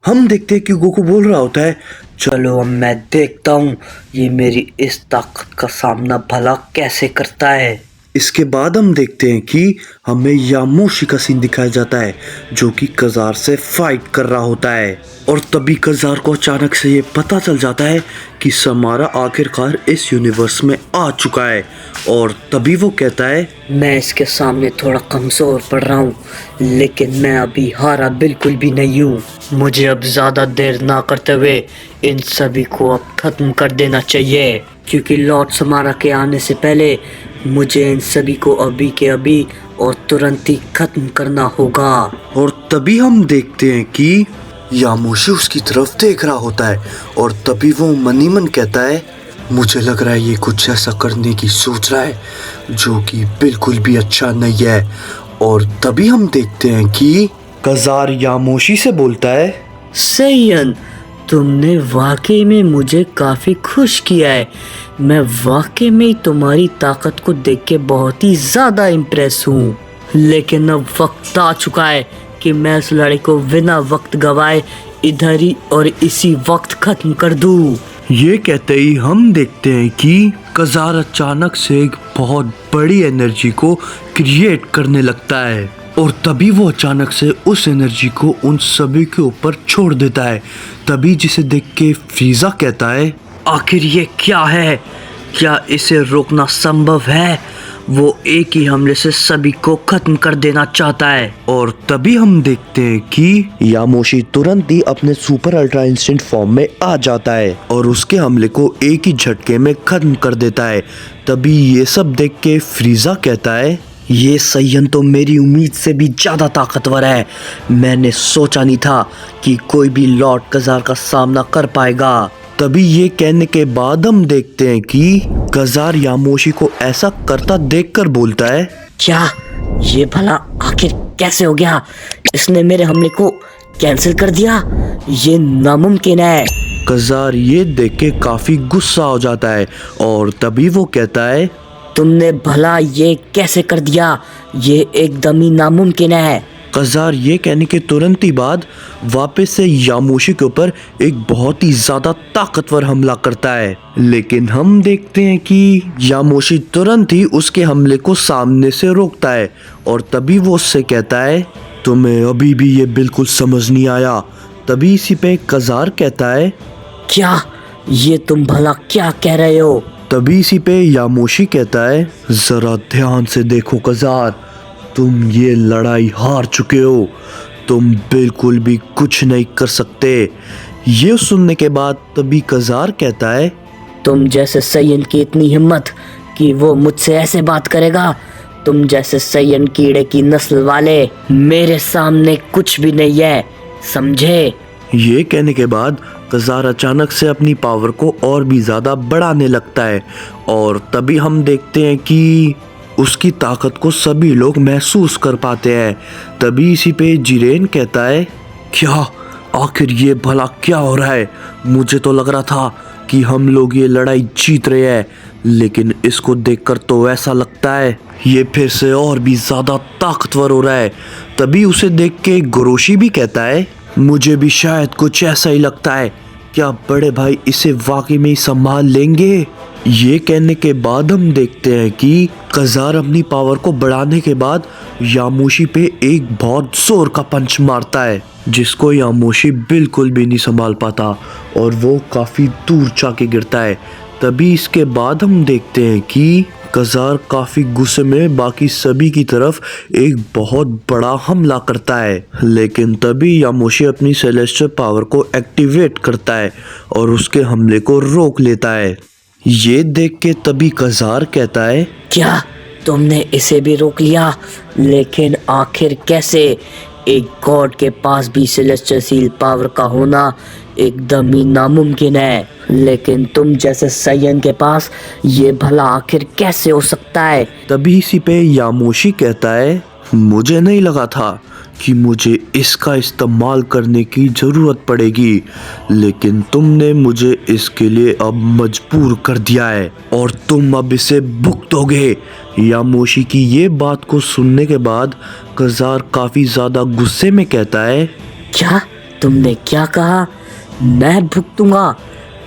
हम देखते हैं कि गोकू बोल रहा होता है, चलो अब मैं देखता हूँ ये मेरी इस ताकत का सामना भला कैसे करता है। इसके बाद हम देखते हैं कि हमें यामोशी का सीन दिखाया जाता है जो कि कजार से फाइट कर रहा होता है। और तभी कजार को अचानक से ये पता चल जाता है कि समारा आखिरकार इस यूनिवर्स में आ चुका है। और तभी वो कहता है, मैं इसके सामने थोड़ा कमजोर पड़ रहा हूँ, लेकिन मैं अभी हारा बिल्कुल भी नहीं हूँ। मुझे अब ज्यादा देर ना करते हुए इन सभी को अब खत्म कर देना चाहिए, क्योंकि लॉर्ड समारा के आने से पहले मुझे इन सभी को अभी के अभी और तुरंत ही खत्म करना होगा। और तभी हम देखते हैं कि यामोशी उसकी तरफ देख रहा होता है। और तभी वो मन ही मन कहता है, मुझे लग रहा है ये कुछ ऐसा करने की सोच रहा है जो कि बिल्कुल भी अच्छा नहीं है। और तभी हम देखते हैं कि कजार यामोशी से बोलता है, सैयन, तुमने वाकई में मुझे काफी खुश किया है। मैं वाकई में तुम्हारी ताकत को देख के बहुत ही ज्यादा इम्प्रेस हूँ, लेकिन अब वक्त आ चुका है कि मैं इस लड़ाई को बिना वक्त गवाए इधर ही और इसी वक्त खत्म कर दूँ। ये कहते ही हम देखते हैं कि कजार अचानक से एक बहुत बड़ी एनर्जी को क्रिएट करने लगता है। और तभी वो अचानक से उस एनर्जी को उन सभी के ऊपर छोड़ देता है। तभी जिसे देख के फ्रीजा कहता है, आखिर ये क्या है? क्या इसे रोकना संभव है? वो एक ही हमले से सभी को खत्म कर देना चाहता है। और तभी हम देखते हैं कि यामोशी तुरंत ही अपने सुपर अल्ट्रा इंस्टेंट फॉर्म में आ जाता है और उसके हमले को एक ही झटके में खत्म कर देता है। तभी ये सब देख के फ्रीजा कहता है, ये सैयन तो मेरी उम्मीद से भी ज्यादा ताकतवर है। मैंने सोचा नहीं था कि कोई भी लॉर्ड कजार का सामना कर पाएगा। तभी ये कहने के बाद हम देखते हैं कि कजार यामोशी को ऐसा करता देखकर बोलता है, क्या ये भला आखिर कैसे हो गया? इसने मेरे हमले को कैंसिल कर दिया। ये नामुमकिन है। कजार ये देख के काफी गुस्सा हो जाता है और तभी वो कहता है, तुमने भला ये कैसे कर दिया? ये एकदम ही नामुमकिन है। कजार ये कहने के तुरंत ही बाद वापस से यामोशी के ऊपर एक बहुत ही ज्यादा ताकतवर हमला करता है। लेकिन हम देखते हैं कि यामोशी तुरंत ही उसके हमले को सामने से रोकता है। और तभी वो उससे कहता है, तुम्हें अभी भी ये बिल्कुल समझ नहीं आया। तभी इसी पे कजार कहता है, क्या ये तुम भला क्या कह रहे हो? तभी इसी पे यामोशी कहता है, जरा ध्यान से देखो कजार, तुम ये लड़ाई हार चुके हो। तुम बिल्कुल भी कुछ नहीं कर सकते। ये सुनने के बाद तभी कजार कहता है, तुम जैसे सैयन की इतनी हिम्मत कि वो मुझसे ऐसे बात करेगा? तुम जैसे सैयन कीड़े की नस्ल वाले मेरे सामने कुछ भी नहीं है, समझे? ये कहने के बाद कजार अचानक से अपनी पावर को और भी ज्यादा बढ़ाने लगता है। और तभी हम देखते हैं कि उसकी ताकत को सभी लोग महसूस कर पाते हैं। तभी इसी पे जिरेन कहता है, क्या आखिर ये भला क्या हो रहा है? मुझे तो लग रहा था कि हम लोग ये लड़ाई जीत रहे हैं, लेकिन इसको देखकर तो ऐसा लगता है ये फिर से और भी ज्यादा ताकतवर हो रहा है। तभी उसे देख के गोरोशी भी कहता है, मुझे भी शायद कुछ ऐसा ही लगता है। क्या बड़े भाई इसे वाकई में ही संभाल लेंगे? ये कहने के बाद हम देखते हैं कि कजार अपनी पावर को बढ़ाने के बाद यामोशी पे एक बहुत जोर का पंच मारता है, जिसको यामोशी बिल्कुल भी नहीं संभाल पाता और वो काफी दूर जाके गिरता है। तभी इसके बाद हम देखते हैं कि कजार काफी गुस्से में बाकी सभी की तरफ एक बहुत बड़ा हमला करता है। लेकिन तभी यामोशी अपनी सेलेस्टियल पावर को एक्टिवेट करता है और उसके हमले को रोक लेता है। ये देख के तभी कजार कहता है, क्या तुमने इसे भी रोक लिया? लेकिन आखिर कैसे? एक गॉड के पास भी सेलेस्टियल सील पावर का होना एकदम ही नामुमकिन है, लेकिन तुम जैसे सैयन के पास ये भला आखिर कैसे हो सकता है? तभी इसी पे यामोशी कहता है, मुझे नहीं लगा था कि मुझे इसका इस्तेमाल करने की ज़रूरत पड़ेगी, लेकिन तुमने मुझे इसके लिए अब मजबूर कर दिया है और तुम अब इसे भुगतोगे। यामोशी की ये बात को सुनने के बाद कजार काफ़ी ज़्यादा गुस्से में कहता है, क्या तुमने क्या कहा? मैं भुगतूंगा?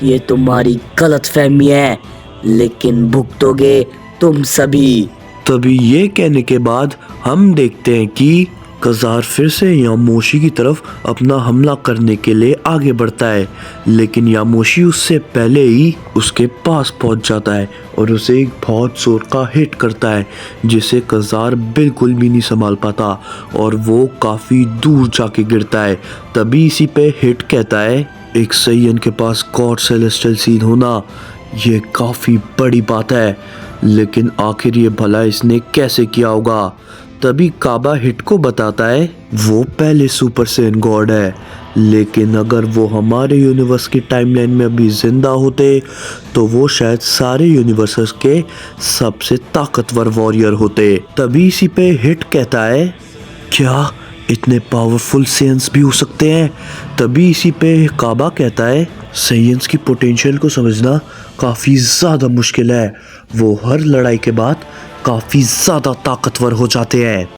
ये तुम्हारी गलतफहमी है, लेकिन भुगतोगे तुम सभी। तभी ये कहने के बाद हम देखते हैं कि कजार फिर से यामोशी की तरफ अपना हमला करने के लिए आगे बढ़ता है, लेकिन यामोशी उससे पहले ही उसके पास पहुंच जाता है और उसे एक बहुत जोर का हिट करता है, जिसे कजार बिल्कुल भी नहीं संभाल पाता और वो काफ़ी दूर जाके गिरता है। तभी इसी पे हिट कहता है, एक सैयन के पास गॉड सेलेस्टियल सीन होना ये काफ़ी बड़ी बात है, लेकिन आखिर ये भला इसने कैसे किया होगा। तभी काबा हिट को बताता है वो पहले सुपर सैयन गॉड है, लेकिन अगर वो हमारे यूनिवर्स की टाइमलाइन में अभी जिंदा होते तो वो शायद सारे यूनिवर्सेस के सबसे ताकतवर वॉरियर होते। तभी इसी पे हिट कहता है, क्या इतने पावरफुल सेयंस भी हो सकते हैं? तभी इसी पे काबा कहता है, सेयंस की पोटेंशियल को समझना काफ़ी ज़्यादा मुश्किल है, वो हर लड़ाई के बाद काफ़ी ज़्यादा ताकतवर हो जाते हैं।